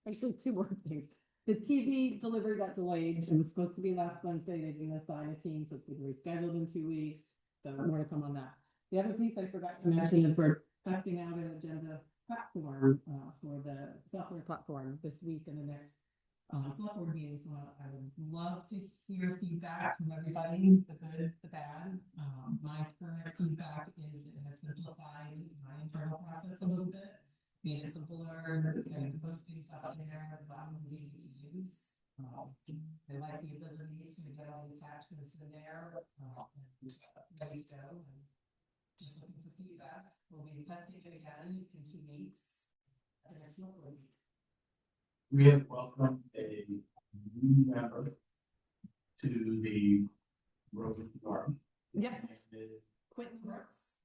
Actually, 2 more things. The TV delivery got delayed. It was supposed to be last Wednesday. They didn't assign a team, so it's been rescheduled in 2 weeks. So more to come on that. The other piece I forgot to mention is we're testing out an agenda platform for the software platform this week and the next software meeting. So I would love to hear feedback from everybody, the good, the bad. My current feedback is it has simplified my internal process a little bit. Made it simpler, getting the postings out there, the button was easy to use. I like the ability to get all the attachments in there, and ready to go. And just looking for feedback. We'll be testing it again in 2 weeks. And it's not really. We have welcomed a new member to the Rosen Farm. Yes, Quentin Brooks,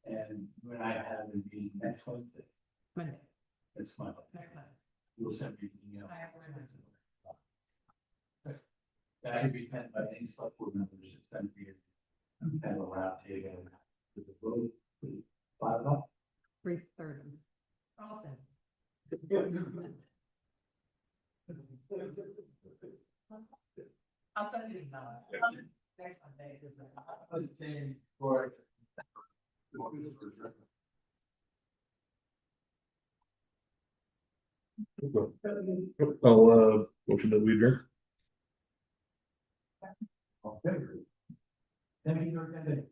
And you and I have a meeting next Wednesday, Monday, next month. next Monday. We'll send you an email. I have reminded. That can be sent by any select board members, it's going to be kind of a round table with the vote, 5 o'clock. 3:30. Awesome. I'll send you an email. Next Monday. For I'll, motion that we adjourn. Thank you for attending.